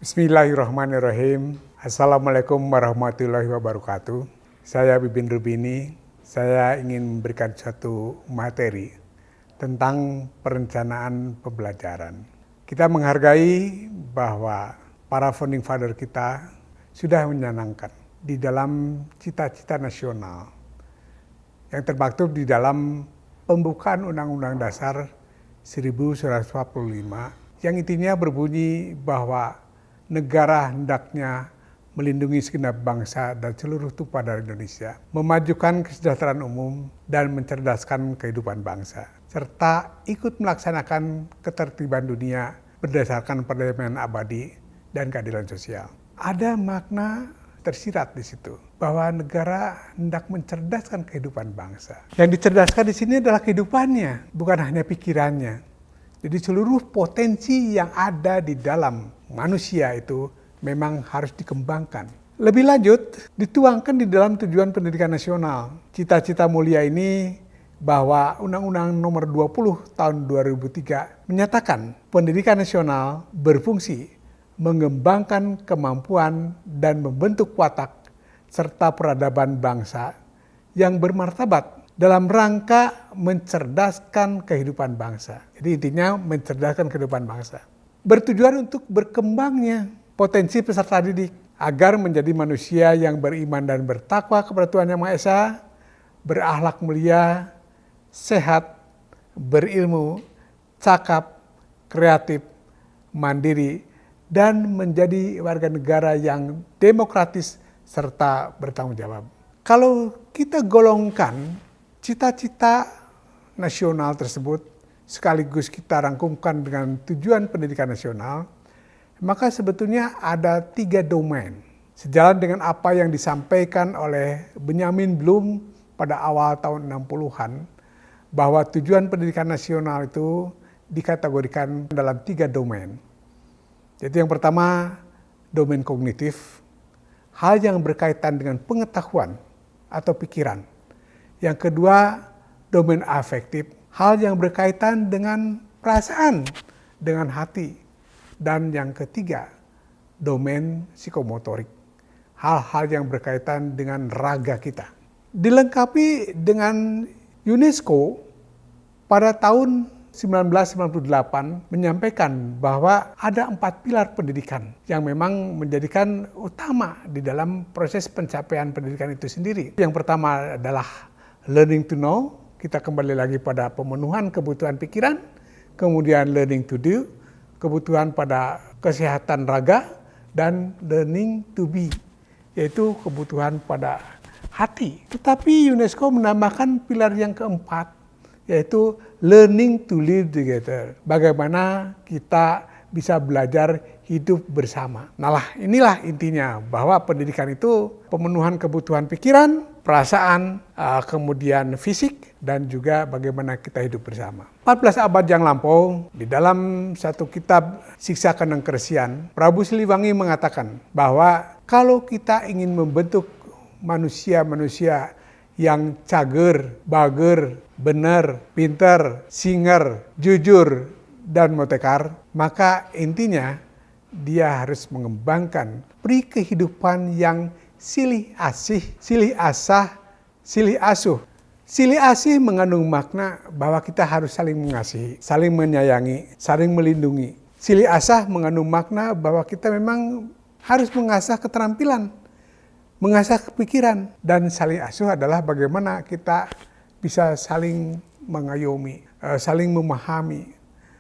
Bismillahirrahmanirrahim. Assalamualaikum warahmatullahi wabarakatuh. Saya Bibin Rubini. Saya ingin memberikan satu materi tentang perencanaan pembelajaran. Kita menghargai bahwa para founding father kita sudah menyanangkan di dalam cita-cita nasional yang termaktub di dalam pembukaan Undang-Undang Dasar 1945 yang intinya berbunyi bahwa negara hendaknya melindungi segenap bangsa dan seluruh tumpah darah Indonesia, memajukan kesejahteraan umum dan mencerdaskan kehidupan bangsa, serta ikut melaksanakan ketertiban dunia berdasarkan perdamaian abadi dan keadilan sosial. Ada makna tersirat di situ bahwa negara hendak mencerdaskan kehidupan bangsa. Yang dicerdaskan di sini adalah kehidupannya, bukan hanya pikirannya. Jadi seluruh potensi yang ada di dalam manusia itu memang harus dikembangkan. Lebih lanjut, dituangkan di dalam tujuan pendidikan nasional. Cita-cita mulia ini bahwa Undang-Undang Nomor 20 Tahun 2003 menyatakan pendidikan nasional berfungsi mengembangkan kemampuan dan membentuk watak serta peradaban bangsa yang bermartabat dalam rangka mencerdaskan kehidupan bangsa. Jadi intinya mencerdaskan kehidupan bangsa. Bertujuan untuk berkembangnya potensi peserta didik agar menjadi manusia yang beriman dan bertakwa kepada Tuhan Yang Maha Esa, berakhlak mulia, sehat, berilmu, cakap, kreatif, mandiri, dan menjadi warga negara yang demokratis serta bertanggung jawab. Kalau kita golongkan cita-cita nasional tersebut sekaligus kita rangkumkan dengan tujuan pendidikan nasional, maka sebetulnya ada 3 domain. Sejalan dengan apa yang disampaikan oleh Benjamin Bloom pada awal tahun 60-an, bahwa tujuan pendidikan nasional itu dikategorikan dalam 3 domain. Jadi yang pertama, domain kognitif, hal yang berkaitan dengan pengetahuan atau pikiran. Yang kedua, domain afektif, hal yang berkaitan dengan perasaan, dengan hati. Dan yang ketiga, domain psikomotorik, hal-hal yang berkaitan dengan raga kita. Dilengkapi dengan UNESCO pada tahun 1998 menyampaikan bahwa ada 4 pilar pendidikan yang memang menjadikan utama di dalam proses pencapaian pendidikan itu sendiri. Yang pertama adalah learning to know, kita kembali lagi pada pemenuhan kebutuhan pikiran, kemudian learning to do, kebutuhan pada kesehatan raga, dan learning to be, yaitu kebutuhan pada hati. Tetapi UNESCO menambahkan pilar yang keempat, yaitu learning to live together. Bagaimana kita bisa belajar hidup bersama. Nah, inilah intinya bahwa pendidikan itu pemenuhan kebutuhan pikiran, perasaan, kemudian fisik, dan juga bagaimana kita hidup bersama. 14 abad yang lampau, di dalam satu kitab Siksa Kandang Keresian, Prabu Siliwangi mengatakan bahwa kalau kita ingin membentuk manusia-manusia yang cager, bager, benar, pintar, singer, jujur, dan motekar, maka intinya dia harus mengembangkan pri kehidupan yang silih asih, silih asah, silih asuh. Silih asih mengandung makna bahwa kita harus saling mengasihi, saling menyayangi, saling melindungi. Silih asah mengandung makna bahwa kita memang harus mengasah keterampilan, mengasah kepikiran. Dan saling asuh adalah bagaimana kita bisa saling mengayomi, saling memahami,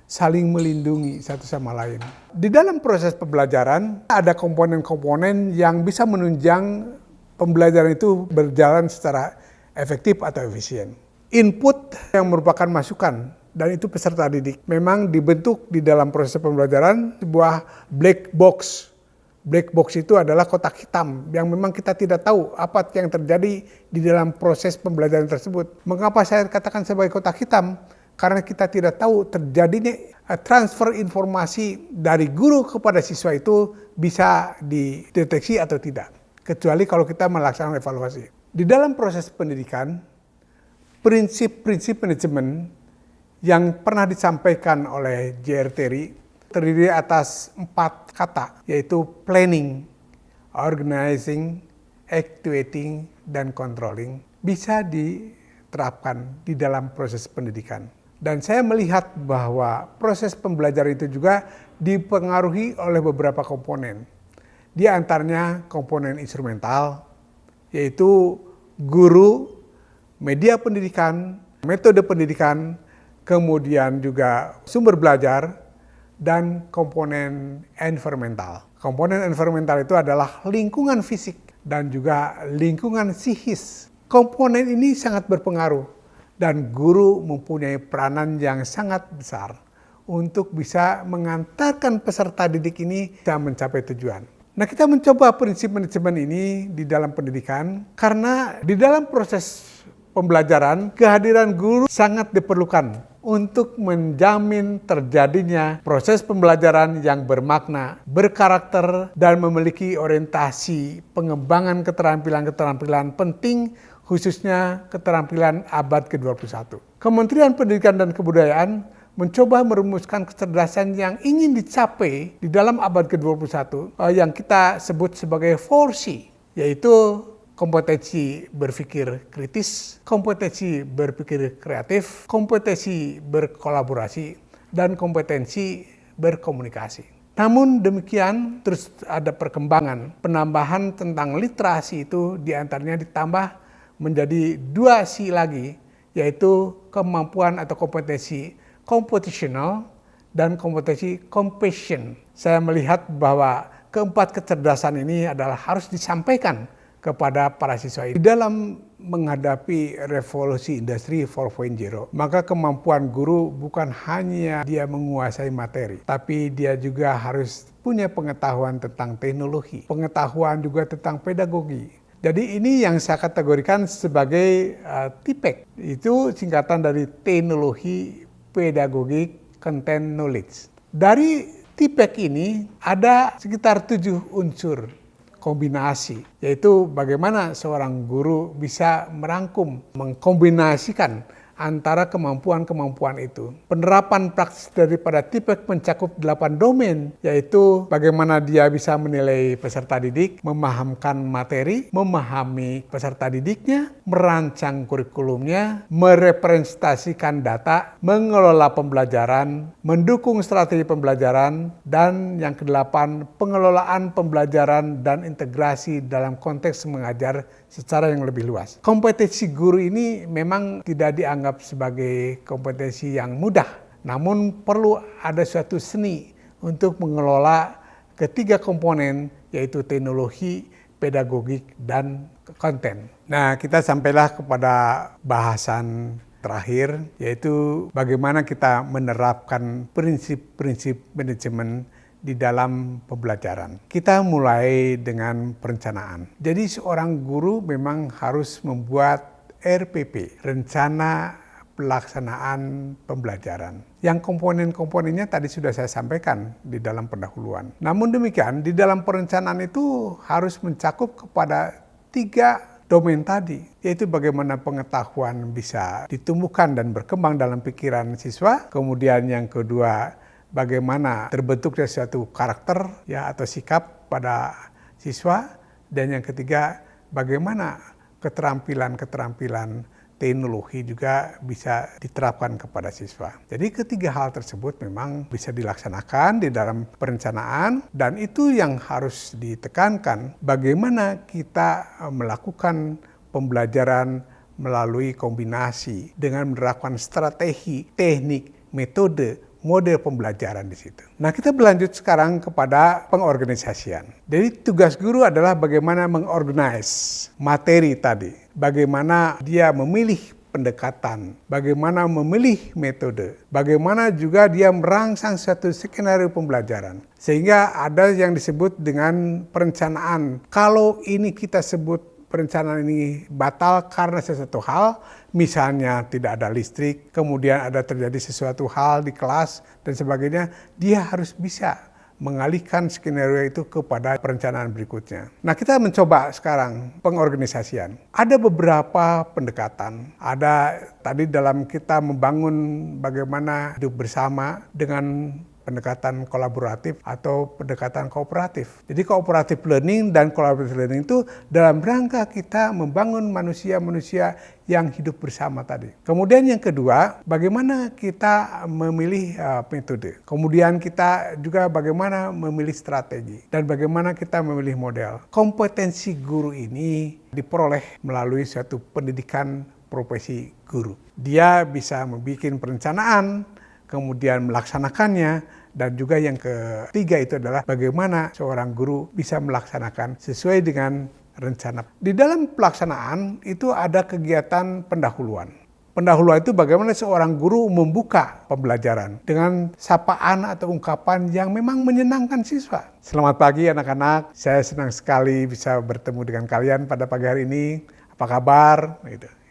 saling melindungi satu sama lain. Di dalam proses pembelajaran ada komponen-komponen yang bisa menunjang pembelajaran itu berjalan secara efektif atau efisien. Input yang merupakan masukan, dan itu peserta didik, memang dibentuk di dalam proses pembelajaran sebuah black box. Black box itu adalah kotak hitam yang memang kita tidak tahu apa yang terjadi di dalam proses pembelajaran tersebut. Mengapa saya katakan sebagai kotak hitam? Karena kita tidak tahu terjadinya transfer informasi dari guru kepada siswa itu bisa dideteksi atau tidak. Kecuali kalau kita melaksanakan evaluasi. Di dalam proses pendidikan, prinsip-prinsip manajemen yang pernah disampaikan oleh J.R. Terry terdiri atas 4 kata, yaitu planning, organizing, activating, dan controlling, bisa diterapkan di dalam proses pendidikan. Dan saya melihat bahwa proses pembelajaran itu juga dipengaruhi oleh beberapa komponen. Di antaranya komponen instrumental, yaitu guru, media pendidikan, metode pendidikan, kemudian juga sumber belajar, dan komponen environmental. Komponen environmental itu adalah lingkungan fisik dan juga lingkungan psikis. Komponen ini sangat berpengaruh dan guru mempunyai peranan yang sangat besar untuk bisa mengantarkan peserta didik ini bisa mencapai tujuan. Nah, kita mencoba prinsip manajemen ini di dalam pendidikan karena di dalam proses pembelajaran kehadiran guru sangat diperlukan untuk menjamin terjadinya proses pembelajaran yang bermakna, berkarakter, dan memiliki orientasi pengembangan keterampilan-keterampilan penting, khususnya keterampilan abad ke-21. Kementerian Pendidikan dan Kebudayaan mencoba merumuskan kecerdasan yang ingin dicapai di dalam abad ke-21 yang kita sebut sebagai 4C, yaitu kompetensi berpikir kritis, kompetensi berpikir kreatif, kompetensi berkolaborasi, dan kompetensi berkomunikasi. Namun demikian terus ada perkembangan, penambahan tentang literasi itu diantaranya ditambah menjadi 2C lagi, yaitu kemampuan atau kompetensi computational dan kompetensi compassion. Saya melihat bahwa keempat kecerdasan ini adalah harus disampaikan kepada para siswa. Di dalam menghadapi revolusi industri 4.0, maka kemampuan guru bukan hanya dia menguasai materi, tapi dia juga harus punya pengetahuan tentang teknologi, pengetahuan juga tentang pedagogi. Jadi ini yang saya kategorikan sebagai TPEC. Itu singkatan dari teknologi, pedagogik, content, knowledge. Dari TPEC ini ada sekitar 7 unsur kombinasi, yaitu bagaimana seorang guru bisa merangkum, mengkombinasikan antara kemampuan-kemampuan itu. Penerapan praktis daripada TPEC mencakup 8 domain, yaitu bagaimana dia bisa menilai peserta didik, memahamkan materi, memahami peserta didiknya, merancang kurikulumnya, merepresentasikan data, mengelola pembelajaran, mendukung strategi pembelajaran, dan yang ke-8, pengelolaan pembelajaran dan integrasi dalam konteks mengajar secara yang lebih luas. Kompetensi guru ini memang tidak dianggap sebagai kompetensi yang mudah, namun perlu ada suatu seni untuk mengelola ketiga komponen, yaitu teknologi, pedagogik, dan konten. Nah, kita sampailah kepada bahasan terakhir, yaitu bagaimana kita menerapkan prinsip-prinsip manajemen di dalam pembelajaran. Kita mulai dengan perencanaan. Jadi seorang guru memang harus membuat RPP, rencana pelaksanaan pembelajaran. Yang komponen-komponennya tadi sudah saya sampaikan di dalam pendahuluan. Namun demikian, di dalam perencanaan itu harus mencakup kepada 3 domain tadi, yaitu bagaimana pengetahuan bisa ditumbuhkan dan berkembang dalam pikiran siswa. Kemudian yang kedua, bagaimana terbentuknya suatu karakter atau sikap pada siswa, dan yang ketiga bagaimana keterampilan teknologi juga bisa diterapkan kepada siswa. Jadi ketiga hal tersebut memang bisa dilaksanakan di dalam perencanaan, dan itu yang harus ditekankan, bagaimana kita melakukan pembelajaran melalui kombinasi dengan menerapkan strategi, teknik, metode, model pembelajaran di situ. Nah, kita berlanjut sekarang kepada pengorganisasian. Jadi tugas guru adalah bagaimana mengorganize materi tadi, bagaimana dia memilih pendekatan, bagaimana memilih metode, bagaimana juga dia merangsang suatu skenario pembelajaran. Sehingga ada yang disebut dengan perencanaan. Kalau ini kita sebut perencanaan ini batal karena sesuatu hal, misalnya tidak ada listrik, kemudian ada terjadi sesuatu hal di kelas dan sebagainya, dia harus bisa mengalihkan skenario itu kepada perencanaan berikutnya. Nah, kita mencoba sekarang pengorganisasian. Ada beberapa pendekatan. Ada tadi dalam kita membangun bagaimana hidup bersama dengan pendekatan kolaboratif atau pendekatan kooperatif. Jadi cooperative learning dan collaborative learning itu dalam rangka kita membangun manusia-manusia yang hidup bersama tadi. Kemudian yang kedua, bagaimana kita memilih metode. Kemudian kita juga bagaimana memilih strategi dan bagaimana kita memilih model. Kompetensi guru ini diperoleh melalui suatu pendidikan profesi guru. Dia bisa membuat perencanaan, kemudian melaksanakannya, dan juga yang ketiga itu adalah bagaimana seorang guru bisa melaksanakan sesuai dengan rencana. Di dalam pelaksanaan itu ada kegiatan pendahuluan. Pendahuluan itu bagaimana seorang guru membuka pembelajaran dengan sapaan atau ungkapan yang memang menyenangkan siswa. Selamat pagi anak-anak, saya senang sekali bisa bertemu dengan kalian pada pagi hari ini. Apa kabar?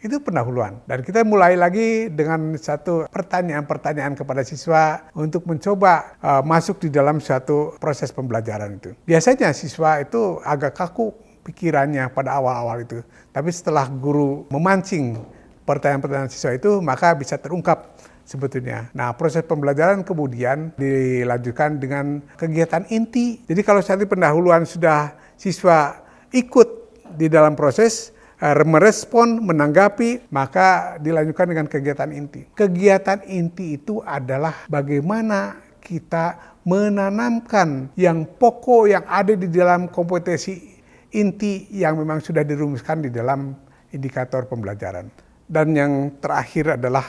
Itu pendahuluan. Dan kita mulai lagi dengan satu pertanyaan-pertanyaan kepada siswa untuk mencoba masuk di dalam suatu proses pembelajaran itu. Biasanya siswa itu agak kaku pikirannya pada awal-awal itu. Tapi setelah guru memancing pertanyaan-pertanyaan siswa itu, maka bisa terungkap sebetulnya. Nah, proses pembelajaran kemudian dilanjutkan dengan kegiatan inti. Jadi kalau saat pendahuluan sudah siswa ikut di dalam proses, merespon, menanggapi, maka dilanjutkan dengan kegiatan inti. Kegiatan inti itu adalah bagaimana kita menanamkan yang pokok yang ada di dalam kompetensi inti yang memang sudah dirumuskan di dalam indikator pembelajaran. Dan yang terakhir adalah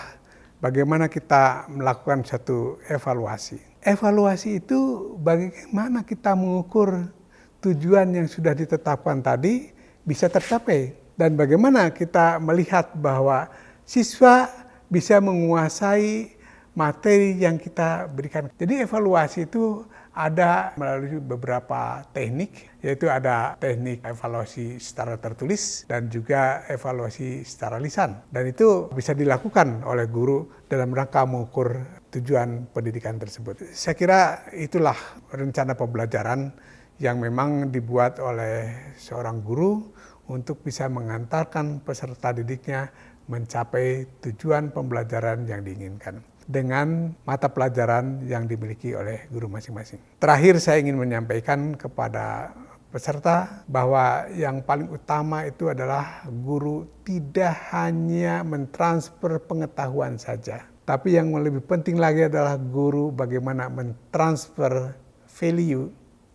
bagaimana kita melakukan satu evaluasi. Evaluasi itu bagaimana kita mengukur tujuan yang sudah ditetapkan tadi bisa tercapai. Dan bagaimana kita melihat bahwa siswa bisa menguasai materi yang kita berikan. Jadi evaluasi itu ada melalui beberapa teknik, yaitu ada teknik evaluasi secara tertulis dan juga evaluasi secara lisan. Dan itu bisa dilakukan oleh guru dalam rangka mengukur tujuan pendidikan tersebut. Saya kira itulah rencana pembelajaran yang memang dibuat oleh seorang guru untuk bisa mengantarkan peserta didiknya mencapai tujuan pembelajaran yang diinginkan dengan mata pelajaran yang dimiliki oleh guru masing-masing. Terakhir saya ingin menyampaikan kepada peserta bahwa yang paling utama itu adalah guru tidak hanya mentransfer pengetahuan saja, tapi yang lebih penting lagi adalah guru bagaimana mentransfer value,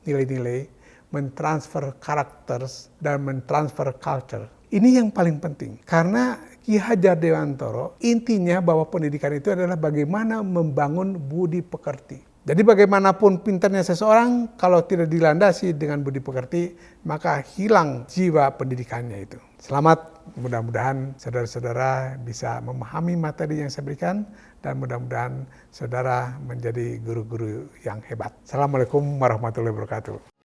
nilai-nilai, mentransfer karakter dan mentransfer culture. Ini yang paling penting karena Ki Hajar Dewantara intinya bahwa pendidikan itu adalah bagaimana membangun budi pekerti. Jadi bagaimanapun pintarnya seseorang kalau tidak dilandasi dengan budi pekerti maka hilang jiwa pendidikannya itu. Selamat, mudah-mudahan saudara-saudara bisa memahami materi yang saya berikan dan mudah-mudahan saudara menjadi guru-guru yang hebat. Assalamualaikum warahmatullahi wabarakatuh.